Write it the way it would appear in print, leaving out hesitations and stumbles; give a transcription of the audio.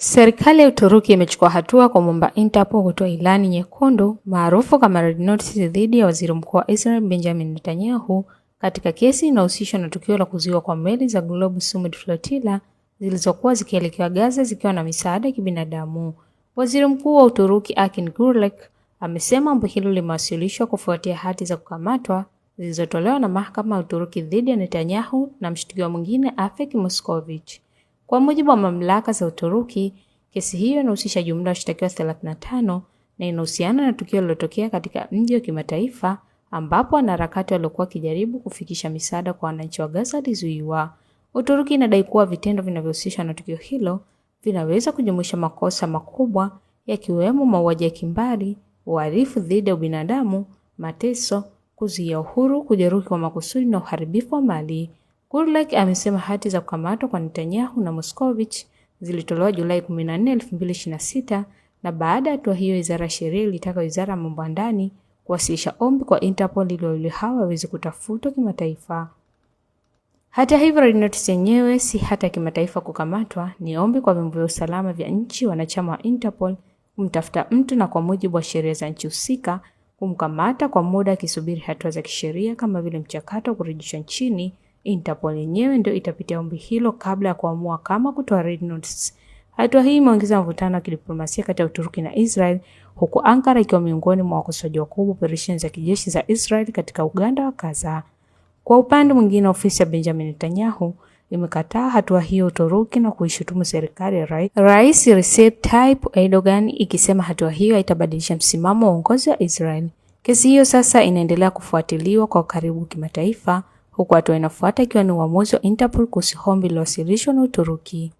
Serikali ya Uturuki imechukua hatua kwa mwomba Interpol kutoa ilani nyekundu maarufu kama Red Notice dhidi ya Waziri Mkuu wa Israel Benjamin Netanyahu katika kesi inayohusishwa na tukio la kuzuiwa kwa meli za Global Summit Flotilla zilizokuwa zikielekea Gaza zikiwa na misaada ya kibinadamu. Waziri Mkuu wa Uturuki Akin Gürlek amesema ombi hilo limewasilishwa kufuatia hati za kukamatwa zilizotolewa na mahakama ya Uturuki dhidi ya Netanyahu na mshtakiwa mwingine Afek Moskowitz. Kwa mujibu wa mamlaka za Uturuki, kesi hiyo inahusisha jumla ya washtakiwa 35 na inahusiana na tukio lililotokea katika mji wa kimataifa ambapo wanaharakati waliokuwa wakijaribu kufikisha misaada kwa wananchi wa Gaza walizuiwa. Uturuki inadai kuwa vitendo vinavyohusishwa na tukio hilo vinaweza kujumuisha makosa makubwa yakiwemo mauaji ya kimbari, uhalifu dhidi ya ubinadamu, mateso, kuzuia uhuru, kujeruhi kwa makusudi na uharibifu wa mali. Gürlek amesema hati za kukamatwa kwa Netanyahu na Moskowitz zilitolewa Julai 14, 2026 na baada ya hatua hiyo Wizara ya Sheria ilitaka Wizara ya Mambo ya Ndani kuwasilisha ombi kwa Interpol ili wawili hao waweze kutafutwa kimataifa. Hata hivyo, Red Notice yenyewe si hata kimataifa kukamatwa, ni ombi kwa vyombo vya usalama vya nchi wanachama wa Interpol kumtafuta mtu na kwa mujibu wa sheria za nchi husika kumkamata kwa muda akisubiri hatua za kisheria kama vile mchakato wa kurejeshwa nchini. Interpol yenyewe ndio itapitia ombi hilo kabla ya kuamua kama kutoa Red Notice. Hatua hii imeongeza mvutano wa kidiplomasia kati ya Uturuki na Israel, huku Ankara ikiwa miongoni mwa wakosoaji wakubwa operesheni za kijeshi za Israel katika ukanda wa Gaza. Kwa upande mwingine, ofisi ya Benjamin Netanyahu imekataa hatua hiyo Uturuki na kuishutumu serikali ya Rais Recep Tayyip Erdogan ikisema hatua hiyo haitabadilisha msimamo wa uongozi wa Israel. Kesi hiyo sasa inaendelea kufuatiliwa kwa karibu kimataifa, huku hatua inafuata ikiwa ni uamuzi wa Interpol kuhusu ombi lililowasilishwa na Uturuki.